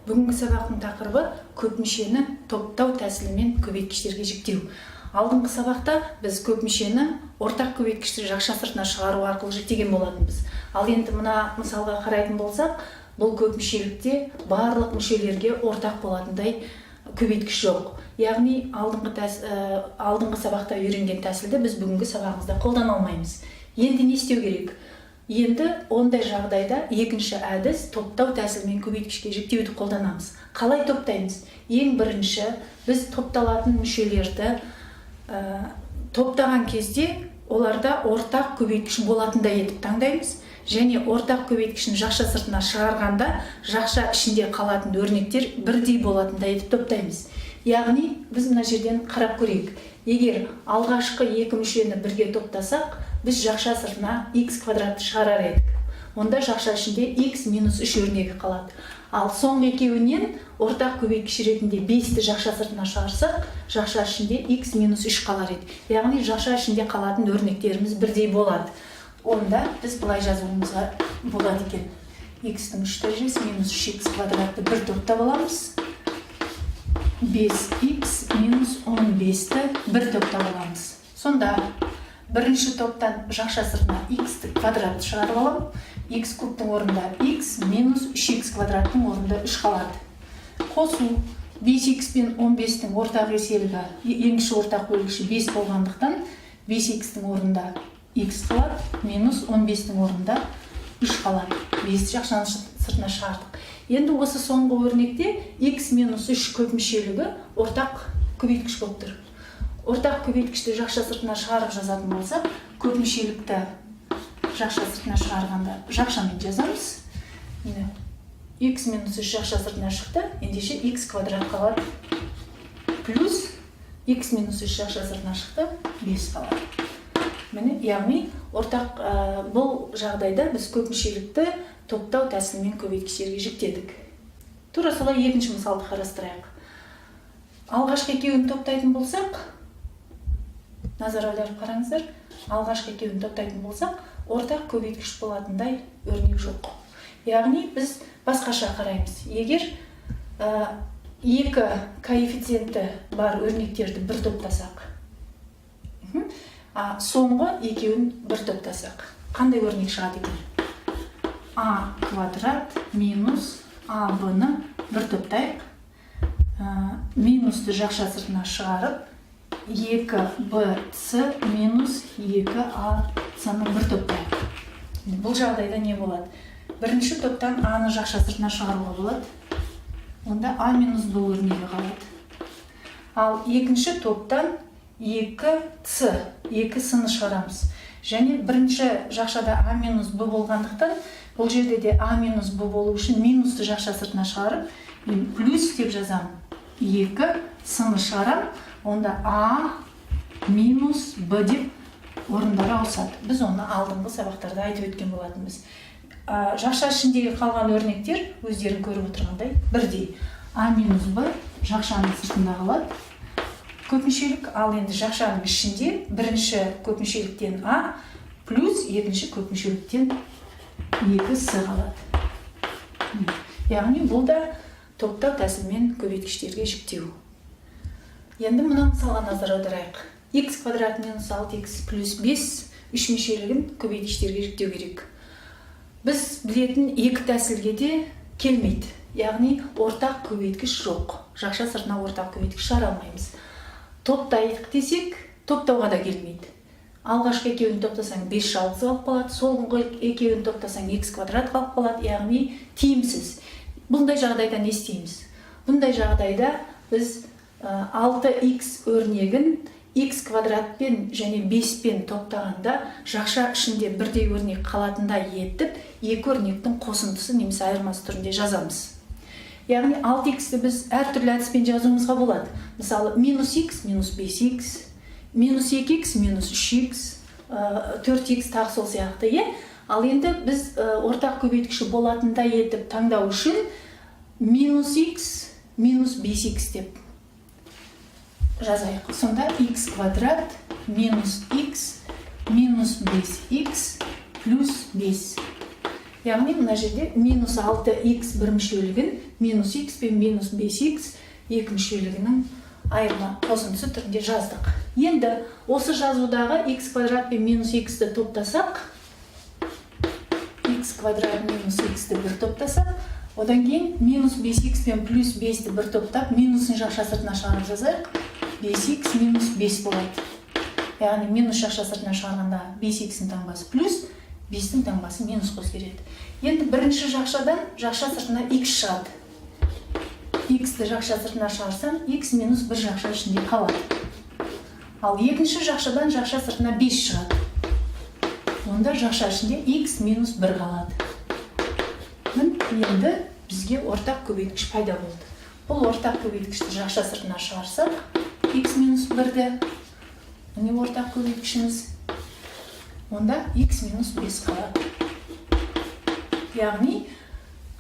Бүгінгі сабақтың тақырыбы көп мүшені топтау тәсілімен көбейткіштерге жіктеу. Алдыңғы сабақта біз көп мүшені ортақ көбейткішті жақша сыртына шығару арқылы жіктеген болатынбыз. Ал енді мына мысалға қарайтын болсақ, бұл көп мүшелікте барлық мүшелерге ортақ болатындай көбейткіш жоқ. Яғни алдыңғы сабақта үйренген тәсілді біз бүгінгі сабағымызда қолдана алмаймыз. Енді не істеу керек? Енді ондай жағдайда екінші әдіс топтау тәсілімен көбейткішке жіктеуді қолданамыз. Қалай топтаймыз? Ең бірінші біз топталатын мүшелерді топтаған кезде оларда ортақ көбейткіш болатындай етіп таңдаймыз. Және ортақ көбейткішін жақша сыртына шығарғанда жақша ішінде қалатын өрнектер бірдей болатындай етіп топтаймыз. Яғни біз мына жерден қарап көрейік. Егер алғашқы екі мүшені бірге топтасақ, біз жақша сыртына x квадратты шығарар едік. Онда жақша ішінде x минус 3 өрнегі қалады. Ал соңғы екеуінен ортақ көбейткіш ретінде 5-ті жақша сыртына шығарсақ, жақша ішінде x минус 3 қалар еді. Яғни жақша ішінде қалатын өрнектеріміз бірдей болады. Онда біз былай жазуымызға болады екен. x-тің 3 дәрежесі минус 3x квадратты бір топтап аламыз. 5x минус 15-ті бір топтап аламыз. Сонда бірінші топтан жақша сыртына x квадратты шығарып аламын. X кубтың орнында x минус 3x квадраттың орнында 3 қалады. Қосу 5x пен 15-тің ортақ еселігі, еңші ортақ бөлгіші 5 болғандықтан 5x-тің орнында x қалады, минус 15-тің орнында 3 қалады. 5 жақшаны сыртына шығардық. Енді осы соңғы өрнекте x минус 3 көп мүшелігі ортақ көбейткіш болып тұр. Ортақ көбейткішті жақша сыртына шығарып жазатын болсақ, көп мүшелікті жақша сыртына шығарғанда жақшамен жазамыз. X минус 3 жақша сыртына шықты, ендеше x квадрат қалады. Плюс x минус 3 жақша сыртына шықты, 5 қалады. Міне, яғни ортақ бұл жағдайда біз көп мүшелікті топтау тәсілімен көбейткіштерге жіктедік. Тура солай екінші мысалды қарастырайық. Алғашқы екеуін топтайтын болсақ, назар аударып қараңыздар, алғашқы екеуін топтайтын болсақ, ортақ көбейткіш болатындай өрнек жоқ. Яғни біз басқаша қараймыз. Егер екі коэффициенті бар өрнектерді бір топтасақ, соңғы екеуін бір топтасақ, қандай өрнек шығады екен? А квадрат минус АБ-ны бір топтайық. Минусты жақша сыртына шығарып, 2BC минус 2AC-ны бір топтайық. Бұл жағдайда не болады? Бірінші топтан А-ны жақша сыртына шығаруға болады. Онда А минус Б өрнегі қалады. Ал екінші топтан 2С-ны шығарамыз. Және бірінші жақшада А минус Б болғандықтан, бұл жерде де А минус Б болу үшін минусты жақша сыртына шығарып, плюс деп жазамын. 2С-ны шығарам, онда А минус Б деп орындары ауысады. Біз оны алдыңғы сабақтарда айтып өткен болатынбыз. Жақша ішіндегі қалған өрнектер өздерін көріп отырғандай бірдей. А минус Б жақшаның сыртында қалады. Көп мүшелік, ал енді жақшаның ішінде бірінші көп мүшеліктен А плюс екінші көп мүшеліктен 2С қалады. Яғни бұл да топтау тәсілімен көбейткіштерге жіктеу. Енді мына мысалға назар аударайық. X квадрат минус 6x плюс 5 үш мүшелігін көбейткіштерге жіктеу керек. Біз білетін екі тәсілге де келмейді. Яғни ортақ көбейткіш жоқ. Жақша сыртына ортақ көбейткіш шығара алмаймыз. Топтайық десек, топтауға да келмейді. Алғашқы екеуін топтасаң 5 жалғыз қалып қалады, соңғы екеуін топтасаң x квадрат қалып қалады, яғни тиімсіз. Бұндай жағдайда не істейміз? Бұндай жағдайда біз 6x өрнегін x квадратпен және 5-пен топтағанда жақша ішінде бірдей өрнек қалатындай етіп, екі өрнектің қосындысы немесе айырмасы түрінде жазамыз. Яғни 6x-ті біз әртүрлі әдіспен жазуымызға болады. Мысалы, минус x, минус 5x, минус 2x, минус 3x, 4x тағы сол сияқты. Ал енді біз ортақ көбейткіші болатындай етіп таңдау үшін минус x, минус 5x деп жазайық. Сонда x квадрат минус x минус 5x плюс 5. Яғни мына жерде минус 6х бір мүшелігін минус х пен минус 5х екі мүшелігінің айырма қосындысы түрінде жаздық. Енді осы жазудағы х квадрат пен минус х-ті топтасақ, х квадрат минус х-ті бір топтасақ, одан кейін минус 5х пен плюс 5-ті бір топтап, минусын жақша сыртына шығарып жазайық. 5х минус 5 болады. Яғни минус жақша сыртына шығарғанда 5х-ің таңбасы плюс, 5-дің таңбасы минус өзгереді. Енді бірінші жақшадан жақша сыртына х шығады. Х-ті жақша сыртына шығарсам, х минус 1 жақша ішінде қалады. Ал екінші жақшадан жақша сыртына 5 шығады. Онда жақша ішінде х минус 1 қалады. Енді бізге ортақ көбейткіш пайда болды. Бұл ортақ көбейткішті жақша сыртына шығарсақ, х минус 1-ді, міне ортақ көбейткішіміз, онда х минус 5 қалады. Яғни,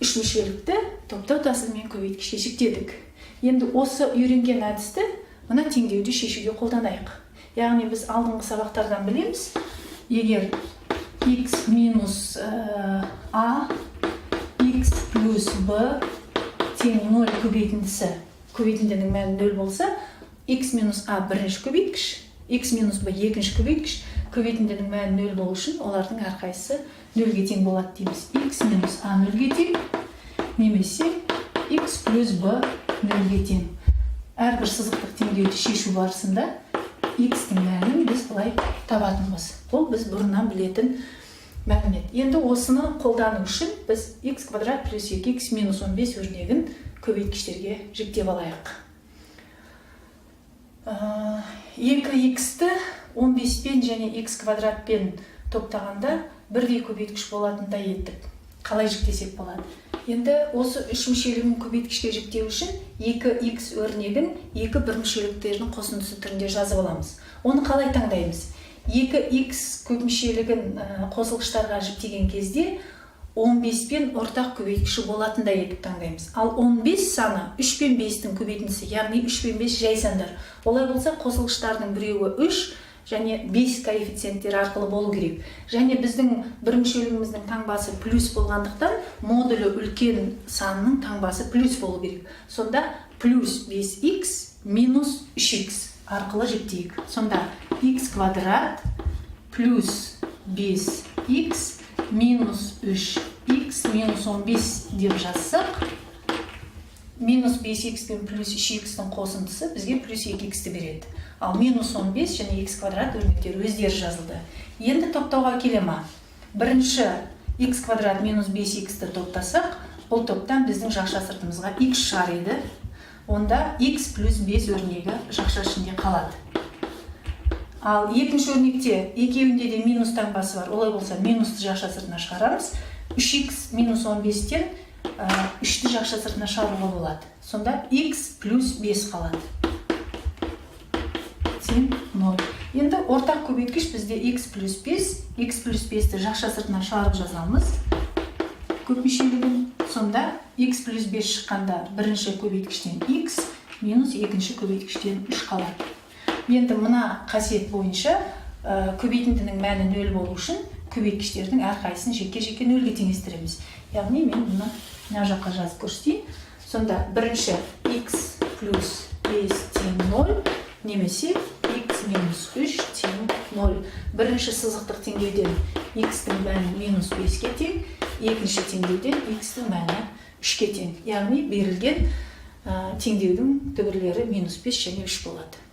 үш мүшелікті топтау тәсілімен көбейткішке жіктедік. Енді осы үйренген әдісті мына теңдеуді шешуге қолданайық. Яғни біз алдыңғы сабақтардан білеміз, егер х минус а, х плюс б тең 0 көбейтіндінің мәні 0 болса, х минус а бірінші көбейткіш, х минус б екінші көбейткіш, көбейтіндінің мәні 0 болу үшін олардың әрқайсысы 0-ге тең болады дейміз. х минус а 0-ге тең, немесе х плюс б 0-ге тең. Әрбір сызықтық теңдеуді шешу барысында х-тің мәнін біз былай табатынбыз. Бұл біз бұрыннан білетін мәлімет. Енді осыны қолдану үшін біз х квадрат плюс 2х минус 15 өрнегін көбейткіштерге жіктеп алайық. 2х-ті 15 пен және х квадратпен топтағанда бірдей көбейткіш болатындай еттік. Қалай жіктесек болады? Енді осы үш мүшелігін көбейткішке жіктеу үшін 2х өрнегін 2 бір мүшеліктердің қосындысы түрінде жазып аламыз. Оны қалай таңдаймыз? 2х көп мүшелігін қосылғыштарға жіктеген кезде 15 пен ортақ көбейткіші болатындай етіп таңдаймыз. Ал 15 саны 3 пен 5-тің көбейтіндісі, яғни 3 пен 5 жай сандар. Олай болса қосылғыштардың біреуі 3 және 5 коэффициенттері арқылы болу керек. Және біздің бір мүшелігіміздің таңбасы плюс болғандықтан, модулі үлкен санның таңбасы плюс болу керек. Сонда плюс 5х минус 3х арқылы жіктейік. Сонда х квадрат плюс 5х минус 3х минус 15 деп жазсақ, минус 5х пен плюс 3х-тің қосындысы бізге плюс 2х-ті береді. Ал минус 15 және х квадрат өрнектері өздері жазылды. Енді топтауға келема. Бірінші х квадрат минус 5х-ті топтасақ, бұл топтан біздің жақша сыртымызға х шығар еді. Онда х плюс 5 өрнегі жақша ішінде қалады. Ал екінші өрнекте екеуінде де минус таңбасы бар. Олай болса минусты жақша сыртына шығарамыз. 3х минус 15-тен 3-ті жақша сыртына шығаруға болады. Сонда х плюс 5 қалады. Тең 0. Енді ортақ көбейткіш бізде х плюс 5, х плюс 5-ті жақша сыртына шығарып жазамыз. Көп мүшелігін. Сонда х плюс 5 шыққанда бірінші көбейткіштен х минус екінші көбейткіштен 3 қалады. Енді мына қасиет бойынша көбейтіндінің мәні 0 болу үшін көбейткіштердің әрқайсысын жеке-жеке 0-ге теңестіреміз. Яғни мен мұны мына жаққа жазып көрсетейін. Сонда бірінші х плюс 5 тең 0, немесе х минус 3 тең 0. Бірінші сызықтық теңдеуден х-тің мәні минус 5-ке тең, екінші теңдеуден х-тің мәні 3-ке тең. Яғни берілген теңдеудің түбірлері минус 5 және 3 болады.